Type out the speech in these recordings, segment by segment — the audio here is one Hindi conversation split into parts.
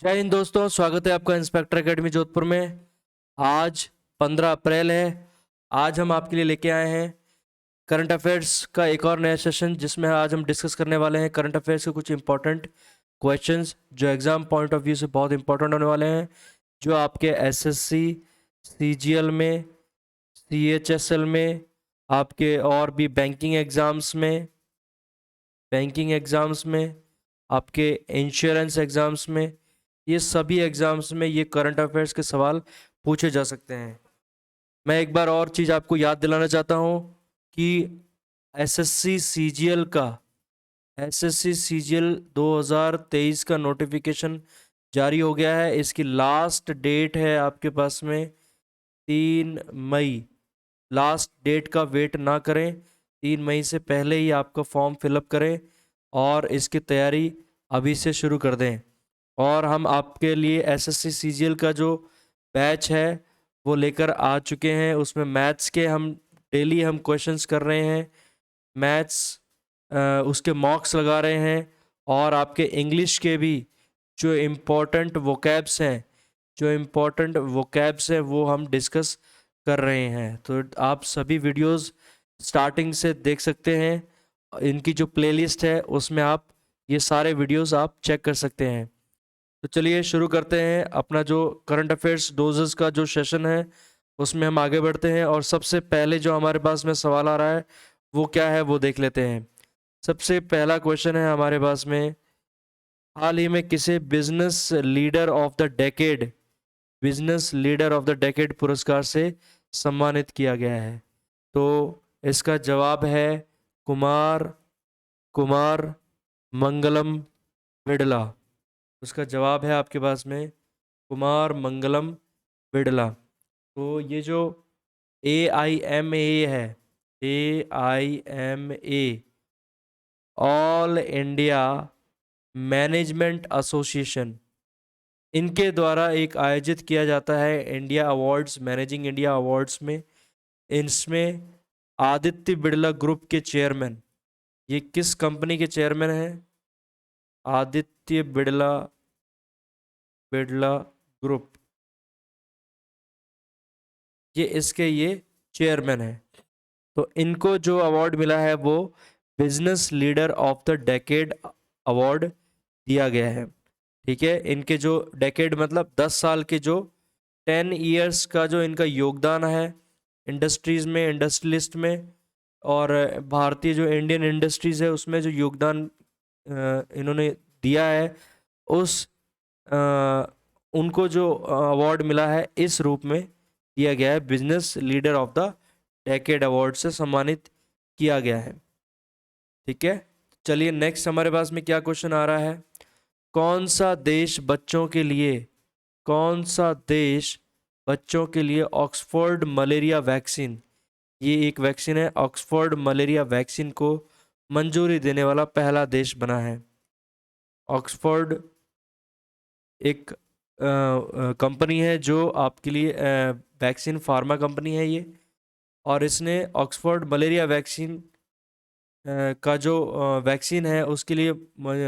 जय हिंद दोस्तों, स्वागत है आपका इंस्पेक्टर एकेडमी जोधपुर में। आज 15 अप्रैल है। आज हम आपके लिए लेके आए हैं करंट अफेयर्स का एक और नया सेशन, जिसमें आज हम डिस्कस करने वाले हैं करंट अफेयर्स के कुछ इंपॉर्टेंट क्वेश्चंस जो एग्जाम पॉइंट ऑफ व्यू से बहुत इंपॉर्टेंट होने वाले हैं, जो आपके एसएससी, सीजीएल में, सीएचएसएल में, आपके और भी बैंकिंग एग्जाम्स में, आपके इंश्योरेंस एग्जाम्स में, ये सभी एग्जाम्स में ये करंट अफेयर्स के सवाल पूछे जा सकते हैं। मैं एक बार और चीज़ आपको याद दिलाना चाहता हूँ कि एसएससी सीजीएल 2023 का नोटिफिकेशन जारी हो गया है। इसकी लास्ट डेट है आपके पास में 3 मई। लास्ट डेट का वेट ना करें, 3 मई से पहले ही आपका फॉर्म फिलअप करें और इसकी तैयारी अभी से शुरू कर दें। और हम आपके लिए एसएससी सीजीएल का जो बैच है वो लेकर आ चुके हैं। उसमें मैथ्स के हम डेली क्वेश्चंस कर रहे हैं, मैथ्स उसके मॉक्स लगा रहे हैं, और आपके इंग्लिश के भी जो इम्पोर्टेंट वोकैब्स हैं वो हम डिस्कस कर रहे हैं। तो आप सभी वीडियोस स्टार्टिंग से देख सकते हैं। इनकी जो प्लेलिस्ट है उसमें आप ये सारे वीडियोस आप चेक कर सकते हैं। तो चलिए शुरू करते हैं अपना जो करंट अफेयर्स डोजेस का जो सेशन है, उसमें हम आगे बढ़ते हैं। और सबसे पहले जो हमारे पास में सवाल आ रहा है वो क्या है वो देख लेते हैं। सबसे पहला क्वेश्चन है हमारे पास में, हाल ही में किसे business leader of the decade पुरस्कार से सम्मानित किया गया है? तो इसका जवाब है कुमार कुमार मंगलम बिड़ला। उसका जवाब है आपके पास में कुमार मंगलम बिड़ला। तो ये जो AIMA है, AIMA all India management association, इनके द्वारा एक आयोजित किया जाता है India awards, managing India awards में। इसमें आदित्य बिड़ला ग्रुप के चेयरमैन, ये किस कंपनी के चेयरमैन हैं? आदित्य बिड़ला बिड़ला ग्रुप, ये चेयरमैन है। तो इनको जो अवार्ड मिला है वो business leader of the decade award दिया गया है। ठीक है, इनके जो डेकेड मतलब 10 साल के, जो 10 इयर्स का जो इनका योगदान है इंडस्ट्रीज में, इंडस्ट्रियलिस्ट में, और भारतीय जो इंडियन इंडस्ट्रीज है उसमें जो योगदान इन्होंने दिया है, उस अ, उनको जो अवार्ड मिला है इस रूप में दिया गया है, business leader of the decade award से सम्मानित किया गया है। ठीक है, चलिए नेक्स्ट हमारे पास में क्या क्वेश्चन आ रहा है। कौन सा देश बच्चों के लिए ऑक्सफोर्ड मलेरिया वैक्सीन, ये एक वैक्सीन है, ऑक्सफोर्ड मलेरिया वैक्सीन को मंजूरी देने वाला पहला देश बना है? ऑक्सफोर्ड एक कंपनी है जो आपके लिए वैक्सीन फार्मा कंपनी है ये, और इसने ऑक्सफोर्ड मलेरिया वैक्सीन का जो वैक्सीन है उसके लिए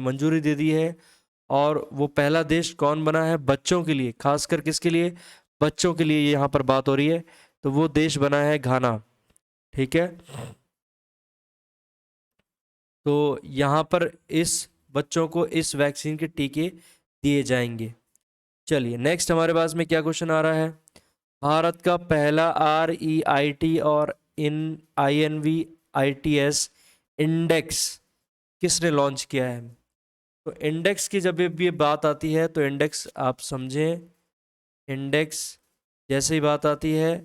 मंजूरी दे दी है। और वो पहला देश कौन बना है बच्चों के लिए, खासकर किसके लिए? बच्चों के लिए यहाँ पर बात हो रही है। तो वो देश बना है घाना। ठीक है, तो यहाँ पर इस बच्चों को इस वैक्सीन के टीके दिए जाएंगे। चलिए नेक्स्ट हमारे पास में क्या क्वेश्चन आ रहा है। भारत का पहला REIT और INVITS इंडेक्स किसने लॉन्च किया है? तो इंडेक्स की जब भी बात आती है तो इंडेक्स आप समझें, इंडेक्स जैसे ही बात आती है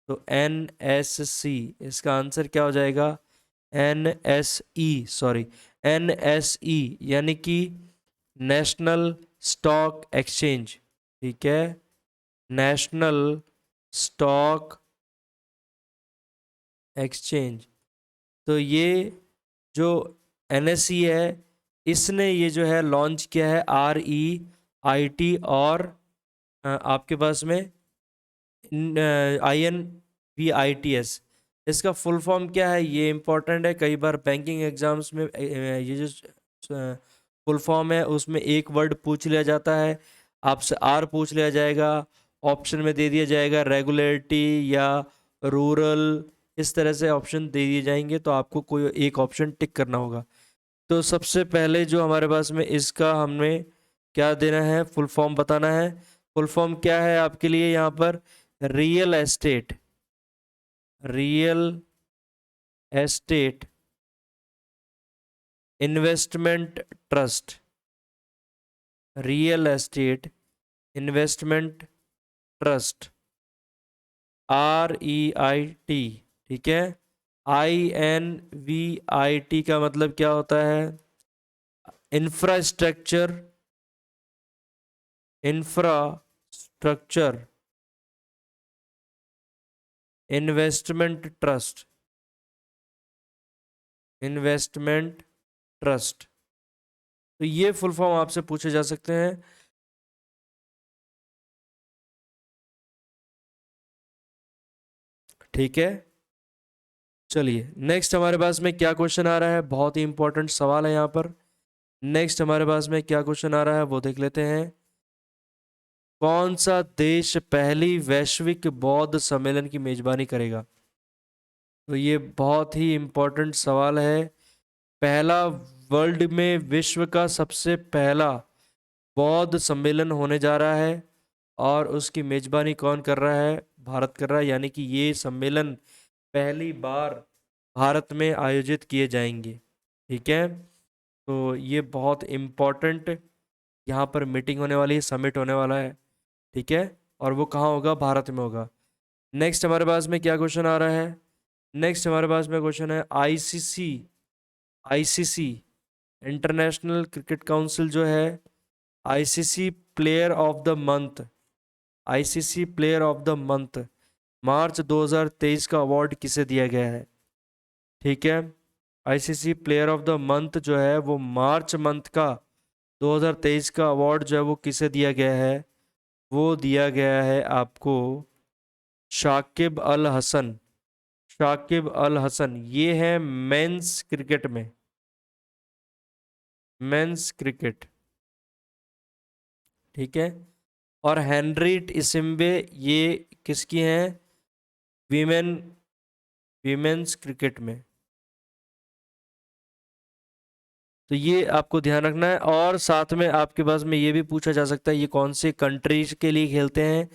तो NSC, इसका आंसर क्या हो जाएगा? NSE यानी कि नेशनल स्टॉक एक्सचेंज। ठीक है, नेशनल स्टॉक एक्सचेंज। तो ये जो NSE है इसने ये जो है लॉन्च किया है REIT, और आपके पास में INVITS। इसका फुल फॉर्म क्या है ये इंपॉर्टेंट है, कई बार बैंकिंग एग्जाम्स में ये जो फुल फॉर्म है उसमें एक वर्ड पूछ लिया जाता है। आपसे आर पूछ लिया जाएगा, ऑप्शन में दे दिया जाएगा रेगुलेटरी या रूरल, इस तरह से ऑप्शन दे दिए जाएंगे, तो आपको कोई एक ऑप्शन टिक करना होगा। तो सबसे पहले जो हमारे पास में इसका हमें क्या देना है, फुल फॉर्म बताना है। फुल फॉर्म क्या है आपके लिए यहाँ पर, real estate, real estate investment trust, real estate investment trust, REIT, ठीक है। INVIT का मतलब क्या होता है, infrastructure, infrastructure investment trust, investment trust. तो ये फुल फॉर्म आपसे पूछे जा सकते हैं। ठीक है, चलिए नेक्स्ट हमारे पास में क्या क्वेश्चन आ रहा है, बहुत ही इंपॉर्टेंट सवाल है यहाँ पर। नेक्स्ट हमारे पास में क्या क्वेश्चन आ रहा है वो देख लेते हैं। कौन सा देश पहली वैश्विक बौद्ध सम्मेलन की मेजबानी करेगा? तो ये बहुत ही इंपॉर्टेंट सवाल है। पहला, वर्ल्ड में विश्व का सबसे पहला बौद्ध सम्मेलन होने जा रहा है, और उसकी मेजबानी कौन कर रहा है, भारत कर रहा है, यानी कि ये सम्मेलन पहली बार भारत में आयोजित किए जाएंगे। ठीक है, तो ये बहुत इम्पोर्टेंट यहाँ पर मीटिंग होने वाली है, समिट होने वाला है। ठीक है, और वो कहाँ होगा, भारत में होगा। नेक्स्ट हमारे पास में क्या क्वेश्चन आ रहा है, नेक्स्ट हमारे पास में क्वेश्चन है ICC, ICC International Cricket Council जो है, ICC player of the month, ICC player of the month March 2023 का अवार्ड किसे दिया गया है? ठीक है, ICC player of the month जो है वो मार्च मंथ का 2023 का अवार्ड जो है वो किसे दिया गया है, वो दिया गया है आपको शाकिब अल हसन, शाकिब अल हसन। ये है मेंस क्रिकेट में, मेंस क्रिकेट। ठीक है, और हेनरीट इसिम्बे ये किसकी हैं, वीमेन, वीमेंस क्रिकेट में। तो ये आपको ध्यान रखना है, और साथ में आपके पास में ये भी पूछा जा सकता है ये कौन से कंट्रीज के लिए खेलते हैं।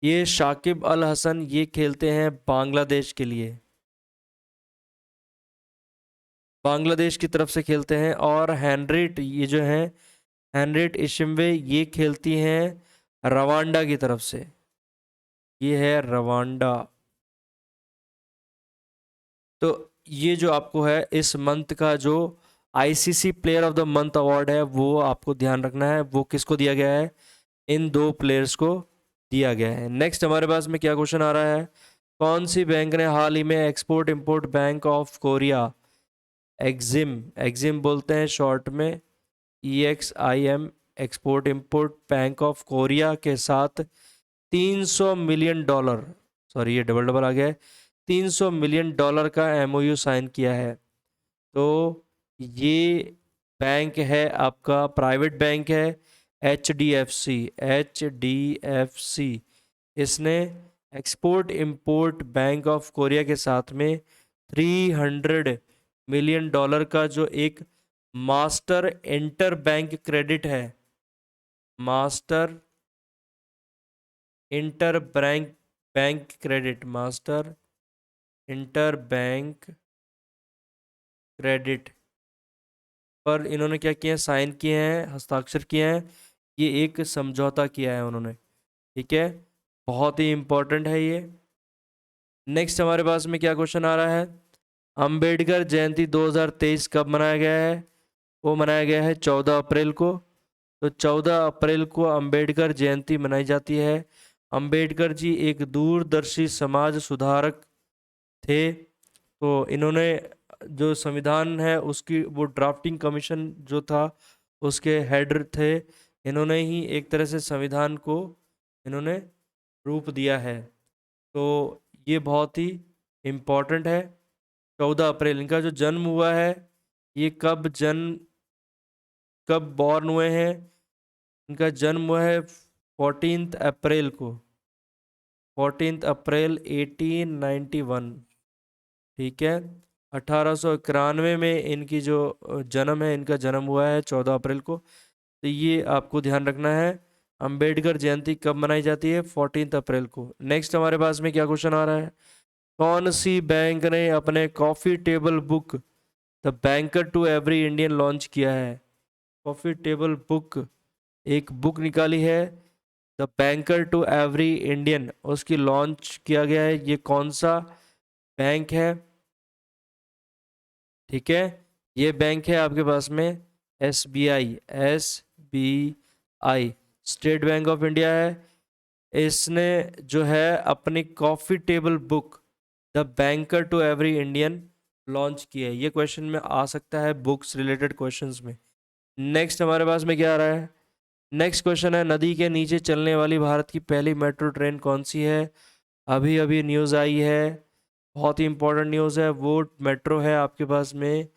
ये शाकिब अल हसन ये खेलते हैं बांग्लादेश के लिए, बांग्लादेश की तरफ से खेलते हैं। और हेनरिट ये जो है, हेनरिट इशिम्बे ये खेलती हैं रवांडा की तरफ से, ये है रवांडा। तो ये जो आपको है इस मंथ का जो ICC player of the month award है वो आपको ध्यान रखना है, वो किसको दिया गया है, इन दो प्लेयर्स को दिया गया है। नेक्स्ट हमारे पास में क्या क्वेश्चन आ रहा है, कौन सी बैंक ने हाल ही में export import bank of Korea, EXIM, EXIM बोलते हैं शॉर्ट में, EXIM, export import bank of Korea के साथ 300 मिलियन डॉलर, सॉरी ये डबल डबल आ गया है, 300 मिलियन डॉलर का MOU साइन किया है। तो ये बैंक है आपका, प्राइवेट बैंक है, HDFC, HDFC। इसने export import bank of Korea के साथ में 300 मिलियन डॉलर का जो एक मास्टर इंटर बैंक क्रेडिट है, master inter bank, bank credit, master inter bank credit पर इन्होंने क्या किया, साइन किए हैं, हस्ताक्षर किए हैं, ये एक समझौता किया है उन्होंने। ठीक है, बहुत ही इंपॉर्टेंट है ये। नेक्स्ट हमारे पास में क्या क्वेश्चन आ रहा है, अंबेडकर जयंती 2023 कब मनाया गया है? वो मनाया गया है 14 अप्रैल को। तो 14 अप्रैल को अंबेडकर जयंती मनाई जाती है। अंबेडकर जी एक दूरदर्शी समाज सुधारक थे। तो इन्होंने जो संविधान है उसकी वो ड्राफ्टिंग कमीशन जो था उसके हेड थे। इन्होंने ही एक तरह से संविधान को इन्होंने रूप दिया है। तो ये बहुत ही इम्पोर्टेंट है। 14 अप्रैल इनका जो जन्म हुआ है, ये कब जन्म, कब बॉर्न हुए हैं, इनका जन्म हुआ है 14 अप्रैल को, 14 अप्रैल 1891, ठीक है। 1891 में इनकी जो जन्म है, इनका जन्म हुआ है 14 अप्रैल को। तो ये आपको ध्यान रखना है। अंबेडकर जयंती कब मनाई जाती है? 14 अप्रैल को। नेक्स्ट हमारे पास में क्या क्वेश्चन आ रहा है? कौन सी बैंक ने अपने coffee table book the banker to every Indian launch किया है? कॉफी टेबल बुक, एक बुक निकाली है the banker to every Indian, उसकी लॉन्च किया गया है। ये कौन सा बैंक है? ठीक है, ये बैंक है आपके पास में SBI, SBI, State Bank of India है। इसने जो है अपनी coffee table book the banker to every Indian launch की है। ये क्वेश्चन में आ सकता है बुक्स रिलेटेड क्वेश्चंस में। नेक्स्ट हमारे पास में क्या आ रहा है? नेक्स्ट क्वेश्चन है, नदी के नीचे चलने वाली भारत की पहली मेट्रो ट्रेन कौन सी है? अभी अभी न्यूज़ आई है, बहुत ही इंपॉर्टेंट न्यूज़ है। वो मेट्रो है आपके पास में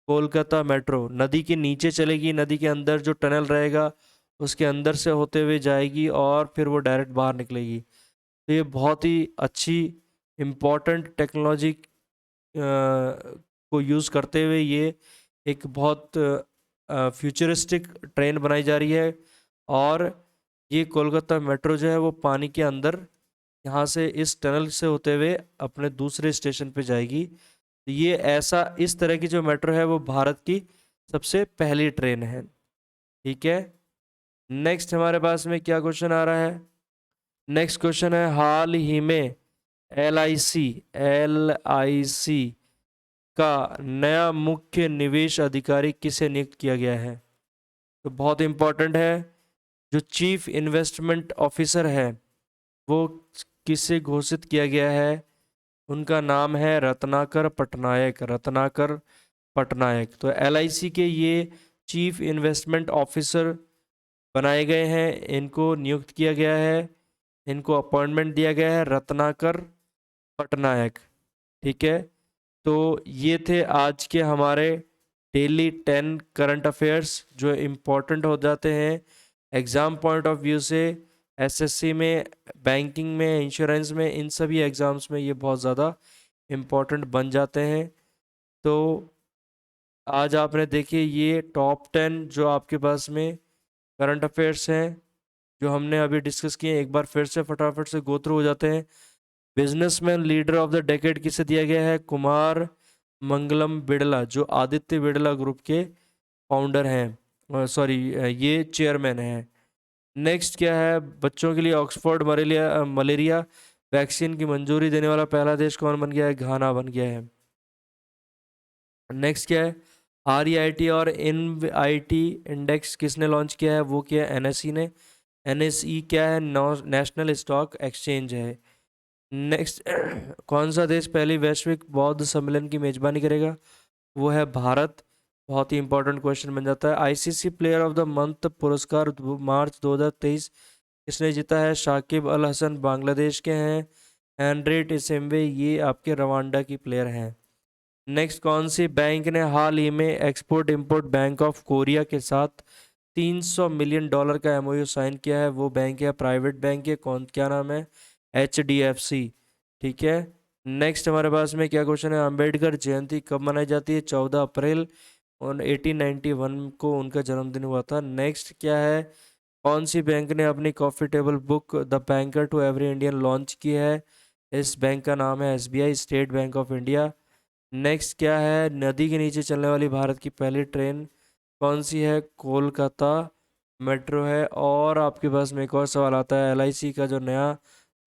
कोलकाता मेट्रो। नदी के नीचे चलेगी, नदी के अंदर जो टनल रहेगा उसके अंदर से होते हुए जाएगी और फिर वो डायरेक्ट बाहर निकलेगी। तो ये बहुत ही अच्छी इम्पॉर्टेंट टेक्नोलॉजी को यूज़ करते हुए ये एक बहुत फ्यूचरिस्टिक ट्रेन बनाई जा रही है। और ये कोलकाता मेट्रो जो है वो पानी के अंदर यहाँ से इस टनल से होते हुए अपने दूसरे स्टेशन पे जाएगी। तो ये ऐसा, इस तरह की जो मेट्रो है वो भारत की सबसे पहली ट्रेन है, ठीक है। नेक्स्ट हमारे पास में क्या क्वेश्चन आ रहा है? नेक्स्ट क्वेश्चन है, हाल ही में LIC का नया मुख्य निवेश अधिकारी किसे नियुक्त किया गया है? तो बहुत इंपॉर्टेंट है, जो चीफ इन्वेस्टमेंट ऑफिसर है वो किसे घोषित किया गया है? उनका नाम है रत्नाकर पटनायक, रत्नाकर पटनायक। तो LIC के ये चीफ इन्वेस्टमेंट ऑफिसर बनाए गए हैं, इनको नियुक्त किया गया है, इनको अपॉइंटमेंट दिया गया है रत्नाकर पटनायक, ठीक है। तो ये थे आज के हमारे डेली 10 करंट अफेयर्स जो इम्पोर्टेंट हो जाते हैं एग्ज़ाम पॉइंट ऑफ व्यू से। SSC में, बैंकिंग में, इंश्योरेंस में, इन सभी एग्ज़ाम्स में ये बहुत ज़्यादा इम्पोर्टेंट बन जाते हैं। तो आज आपने देखिए ये टॉप 10 जो आपके पास में करंट अफेयर्स हैं जो हमने अभी डिस्कस किए, एक बार फिर से फटाफट से गो थ्रू हो जाते हैं। Businessman leader of the decade किसे दिया गया है? कुमार मंगलम बिड़ला, जो आदित्य बिड़ला ग्रुप के फाउंडर हैं, सॉरी ये चेयरमैन हैं। नेक्स्ट क्या है, बच्चों के लिए ऑक्सफोर्ड मलेरिया वैक्सीन की मंजूरी देने वाला पहला देश कौन बन गया है? घाना बन गया है। नेक्स्ट क्या है, REIT और NIT इंडेक्स किसने लॉन्च किया है? वो किया है NSE ने। NSE क्या है? नेशनल स्टॉक एक्सचेंज है। नेक्स्ट कौन सा देश पहली वैश्विक बौद्ध सम्मेलन की मेजबानी करेगा? वो है भारत। बहुत ही इंपॉर्टेंट क्वेश्चन बन जाता है। ICC player of the month पुरस्कार मार्च 2023 किसने जीता है? शाकिब अल हसन बांग्लादेश के हैं। एंड्रेट इसेम्बे ये आपके रवांडा की प्लेयर हैं। नेक्स्ट, कौन सी बैंक ने हाल ही में export import bank of Korea के साथ $300 मिलियन का MOU साइन किया है? वो बैंक है, प्राइवेट बैंक है, कौन, क्या नाम है? HDFC, ठीक है। नेक्स्ट हमारे पास में क्या क्वेश्चन है, अंबेडकर जयंती कब मनाई जाती है? 14 अप्रैल, और 1891 को उनका जन्मदिन हुआ था। नेक्स्ट क्या है, कौन सी बैंक ने अपनी coffee table book the banker to every Indian launch की है? इस बैंक का नाम है SBI, State Bank of India. Next क्या है, नदी के नीचे चलने वाली भारत की पहली ट्रेन कौन सी है? कोलकाता मेट्रो है। और आपके पास में एक और सवाल आता है, LIC का जो नया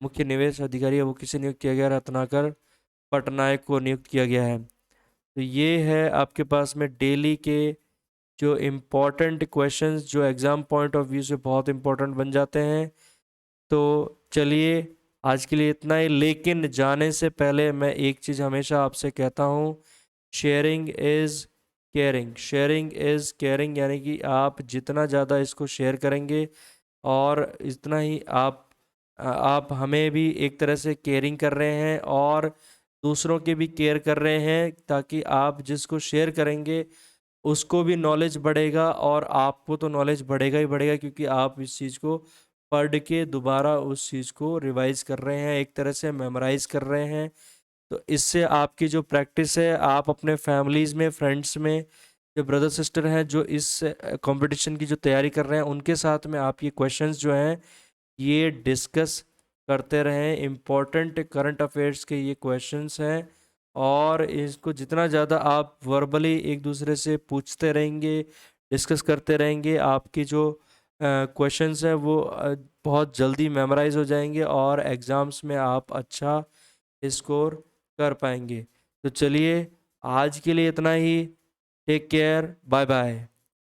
मुख्य निवेश अधिकारी है वो किसे नियुक्त किया गया? रत्नाकर पटनायक को नियुक्त किया गया है। तो ये है आपके पास में डेली के जो इम्पोर्टेंट क्वेश्चंस जो एग्ज़ाम पॉइंट ऑफ व्यू से बहुत इम्पोर्टेंट बन जाते हैं। तो चलिए आज के लिए इतना ही, लेकिन जाने से पहले मैं एक चीज़ हमेशा आपसे कहता हूँ, sharing is caring, sharing is caring, यानी कि आप जितना ज़्यादा इसको शेयर करेंगे और इतना ही आप हमें भी एक तरह से केयरिंग कर रहे हैं और दूसरों के भी केयर कर रहे हैं, ताकि आप जिसको शेयर करेंगे उसको भी नॉलेज बढ़ेगा और आपको तो नॉलेज बढ़ेगा ही बढ़ेगा, क्योंकि आप इस चीज़ को पढ़ के दोबारा उस चीज़ को रिवाइज कर रहे हैं, एक तरह से मेमोराइज कर रहे हैं। तो इससे आपकी जो प्रैक्टिस है, आप अपने फैमिलीज़ में, फ्रेंड्स में, जो ब्रदर सिस्टर हैं जो इस कंपटीशन की जो तैयारी कर रहे हैं, उनके साथ में आप ये क्वेश्चंस जो हैं ये डिस्कस करते रहें। इम्पोर्टेंट करंट अफेयर्स के ये क्वेश्चंस हैं, और इसको जितना ज़्यादा आप वर्बली एक दूसरे से पूछते रहेंगे, डिस्कस करते रहेंगे, आपकी जो क्वेश्चंस है वो बहुत जल्दी मेमोराइज हो जाएंगे और एग्ज़ाम्स में आप अच्छा स्कोर कर पाएंगे। तो चलिए, आज के लिए इतना ही। Take care, bye bye.